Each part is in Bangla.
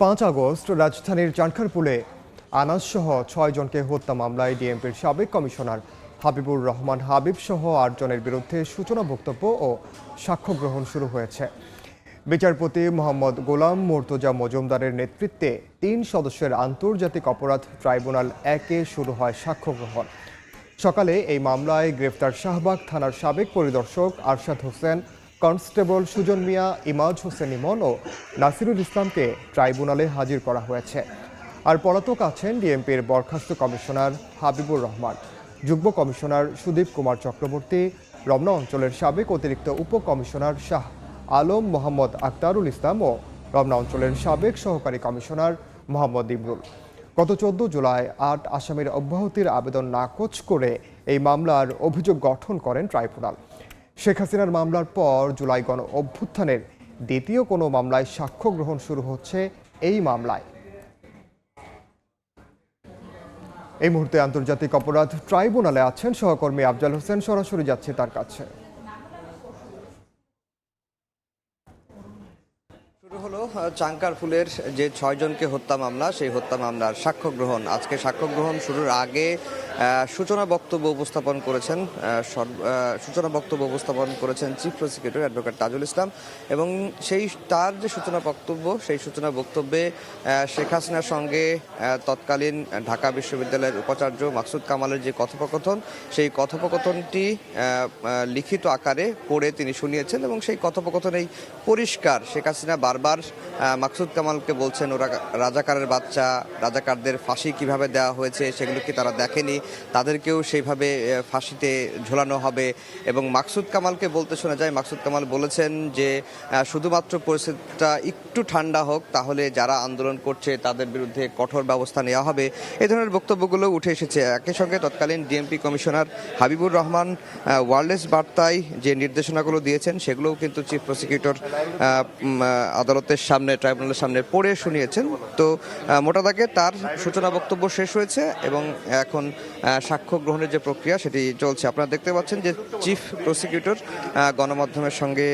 5 আগস্ট রাজধানীর চানখারপুলে আনাসসহ 6 জনকে হত্যা মামলায় ডিএমপির সাবেক কমিশনার হাবিবুর রহমান হাবিব সহ 8 জনের বিরুদ্ধে সূচনা বক্তব্য ও সাক্ষ্য গ্রহণ শুরু হয়েছে। বিচারপতি মোহাম্মদ গোলাম মুর্তজা মজুমদারের নেতৃত্বে 3 সদস্যের আন্তর্জাতিক অপরাধ ট্রাইব্যুনাল 1-এ শুরু হয় সাক্ষ্য গ্রহণ। সকালে এই মামলায় গ্রেফতার শাহবাগ থানার সাবেক পরিদর্শক আরশাদ হোসেন, কনস্টেবল সুজন মিয়া, ইমাজ হোসেন ইমন ও নাসিরুল ইসলামকে ট্রাইব্যুনালে হাজির করা হয়েছে। আর পলাতক আছেন ডিএমপির বরখাস্ত কমিশনার হাবিবুর রহমান, যুগ্ম কমিশনার সুদীপ কুমার চক্রবর্তী, রমনা অঞ্চলের সাবেক অতিরিক্ত উপকমিশনার শাহ আলম মোহাম্মদ আক্তারুল ইসলাম ও রমনা অঞ্চলের সাবেক সহকারী কমিশনার মোহাম্মদ ইমরুল। গত 14 জুলাই 8 আসামির অব্যাহতির আবেদন নাকচ করে এই মামলার অভিযোগ গঠন করেন ট্রাইব্যুনাল। শেখ হাসিনার মামলার পর জুলাই গণ অভ্যুত্থানের দ্বিতীয় কোনো মামলায় সাক্ষ্য গ্রহণ শুরু হচ্ছে এই মামলায়। এই মুহূর্তে আন্তর্জাতিক অপরাধ ট্রাইব্যুনালে আছেন সহকর্মী আফজাল হোসেন, সরাসরি যাচ্ছে তার কাছে। শুরু হলো চানখারপুলের যে 6 জনকে হত্যা মামলা, সেই হত্যা মামলার সাক্ষ্য গ্রহণ। আজকে সাক্ষ্য গ্রহণ শুরুর আগে সূচনা বক্তব্য উপস্থাপন করেছেন chief prosecutor advocate Tajul Islam, এবং তার যে সূচনা বক্তব্য, সেই সূচনা বক্তব্যে শেখ হাসিনার সঙ্গে তৎকালীন ঢাকা বিশ্ববিদ্যালয়ের উপাচার্য মাকসুদ কামালের যে কথোপকথন, সেই কথোপকথনটি লিখিত আকারে পড়ে তিনি শুনিয়েছেন, এবং সেই কথোপকথনেই পরিষ্কার শেখ হাসিনা বারবার মাকসুদ কামালকে বলছেন ওরা রাজাকারের বাচ্চা, রাজাকারদের ফাঁসি কিভাবে দেওয়া হয়েছে সেগুলো কি তারা দেখেনি, তাদেরকেও সেইভাবে ফাঁসিতে ঝোলানো হবে। এবং মাকসুদ কামালকে বলতে শোনা যায়, মাকসুদ কামাল বলেছেন যে শুধুমাত্র পরিস্থিতিটা একটু ঠান্ডা হোক, তাহলে যারা আন্দোলন করছে তাদের বিরুদ্ধে কঠোর ব্যবস্থা নেওয়া হবে। এই ধরনের বক্তব্যগুলো উঠে এসেছে। একই সঙ্গে তৎকালীন DMP commissioner Habibur Rahman wireless বার্তায় যে নির্দেশনাগুলো দিয়েছেন, সেগুলোও কিন্তু চিফ প্রসিকিউটর আদালতের সামনে, ট্রাইব্যুনালের সামনে পড়ে শুনিয়েছেন। তো মোটা দাগে তার সূচনা বক্তব্য শেষ হয়েছে এবং এখন সাক্ষ্য গ্রহণের যে প্রক্রিয়া সেটি চলছে। আপনারা দেখতে পাচ্ছেন যে চিফ প্রসিকিউটর গণমাধ্যমের সঙ্গে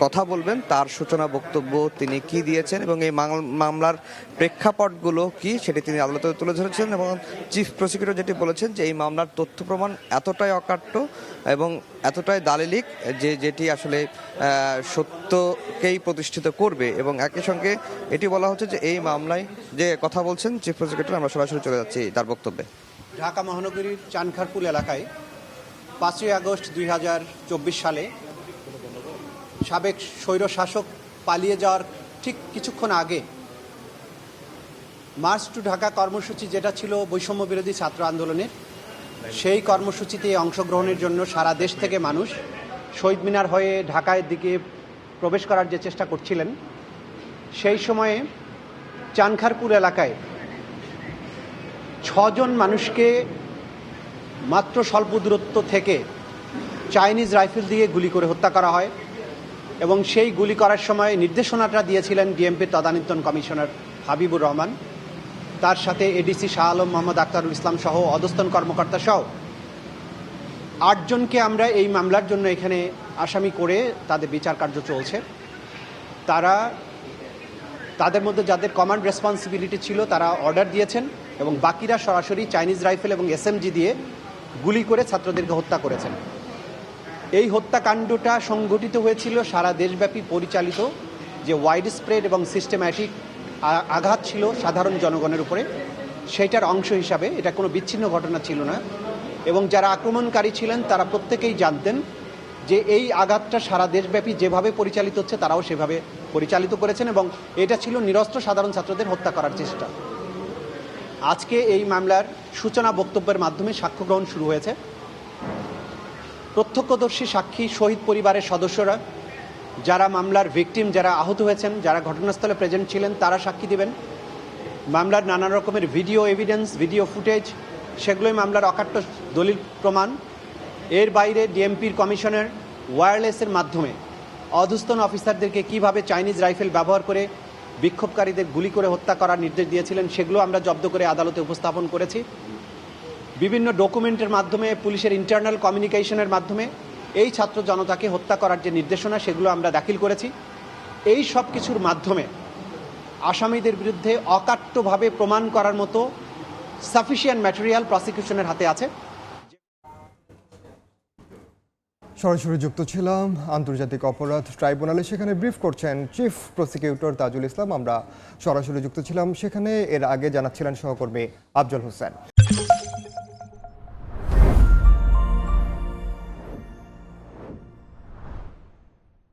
কথা বলবেন, তার সূচনা বক্তব্য তিনি কি দিয়েছেন এবং এই মামলার প্রেক্ষাপটগুলো কি সেটি তিনি আদালতে তুলে ধরেছেন। এবং চিফ প্রসিকিউটর যেটি বলেছেন যে এই মামলার তথ্য প্রমাণ এতটাই অকাট্য এবং এতটাই দালিলিক যেটি আসলে সত্যকেই প্রতিষ্ঠিত করবে। এবং একই সঙ্গে এটি বলা হচ্ছে যে এই মামলায় যে কথা বলছেন চিফ প্রসিকিউটর, আমরা সরাসরি চলে যাচ্ছি তার বক্তব্যে। ঢাকা মহানগরীর চানখারপুল এলাকায় 5ই আগস্ট 2024 সালে সাবেক স্বৈরশাসক পালিয়ে যাওয়ার ঠিক কিছুক্ষণ আগে মার্চ টু ঢাকা কর্মসূচি, যেটা ছিল বৈষম্য বিরোধী ছাত্র আন্দোলনের, সেই কর্মসূচিতে অংশগ্রহণের জন্য সারা দেশ থেকে মানুষ শহীদ মিনার হয়ে ঢাকার দিকে প্রবেশ করার যে চেষ্টা করছিলেন, সেই সময়ে চানখারপুল এলাকায় 6 জন মানুষকে মাত্র স্বল্প দূরত্ব থেকে চাইনিজ রাইফেল দিয়ে গুলি করে হত্যা করা হয়। এবং সেই গুলি করার সময় নির্দেশনাটা দিয়েছিলেন ডিএমপির তদানীন্তন কমিশনার হাবিবুর রহমান, তার সাথে এডিসি শাহ আলম মোহাম্মদ আক্তারুল ইসলাম সহ অধস্তন কর্মকর্তা সহ 8 জনকে আমরা এই মামলার জন্য এখানে আসামি করে তাদের বিচার কার্য চলছে। তাদের মধ্যে যাদের কমান্ড রেসপন্সিবিলিটি ছিল তারা অর্ডার দিয়েছেন এবং বাকিরা সরাসরি চাইনিজ রাইফেল এবং এসএমজি দিয়ে গুলি করে ছাত্রদেরকে হত্যা করেছেন। এই হত্যাকাণ্ডটা সংঘটিত হয়েছিল সারা দেশব্যাপী পরিচালিত যে ওয়াইড স্প্রেড এবং সিস্টেম্যাটিক আঘাত ছিল সাধারণ জনগণের উপরে, সেইটার অংশ হিসাবে। এটা কোনো বিচ্ছিন্ন ঘটনা ছিল না। এবং যারা আক্রমণকারী ছিলেন তারা প্রত্যেকেই জানতেন যে এই আঘাতটা সারা দেশব্যাপী যেভাবে পরিচালিত হচ্ছে তারাও সেভাবে পরিচালিত করেছেন, এবং এটা ছিল নিরস্ত্র সাধারণ ছাত্রদের হত্যা করার চেষ্টা। আজকে এই মামলার সূচনা বক্তব্যের মাধ্যমে সাক্ষ্য গ্রহণ শুরু হয়েছে। প্রত্যক্ষদর্শী সাক্ষী, শহীদ পরিবারের সদস্যরা, যারা মামলার ভিকটিম, যারা আহত হয়েছেন, যারা ঘটনাস্থলে প্রেজেন্ট ছিলেন, তারা সাক্ষী দিবেন। মামলার নানা রকমের ভিডিও এভিডেন্স, ভিডিও ফুটেজ, সেগুলোই মামলার অকাট্য দলিল প্রমাণ। এর বাইরে ডিএমপির কমিশনার ওয়্যারলেসের মাধ্যমে অধস্তন অফিসারদেরকে কিভাবে চাইনিজ রাইফেল ব্যবহার করে বিক্ষোভকারীদের গুলি করে হত্যা করার নির্দেশ দিয়েছিলেন, সেগুলো আমরা জব্দ করে আদালতে উপস্থাপন করেছি। বিভিন্ন ডকুমেন্টের মাধ্যমে, পুলিশের ইন্টারনাল কমিউনিকেশনের মাধ্যমে এই ছাত্র জনতাকে হত্যা করার যে নির্দেশনা, সেগুলো আমরা দাখিল করেছি। এই সব কিছুর মাধ্যমে আসামিদের বিরুদ্ধে অকাট্যভাবে প্রমাণ করার মতো সাফিসিয়েন্ট ম্যাটেরিয়াল প্রসিকিউশনের হাতে আছে। সরাসরি যুক্ত ছিলাম আন্তর্জাতিক অপরাধ ট্রাইব্যুনালে, সেখানে ব্রিফ করছেন চিফ প্রসিকিউটর তাজুল ইসলাম। আমরা সরাসরি যুক্ত ছিলাম সেখানে, এর আগে জানাচ্ছিলেন সহকর্মী আফজল হোসেন।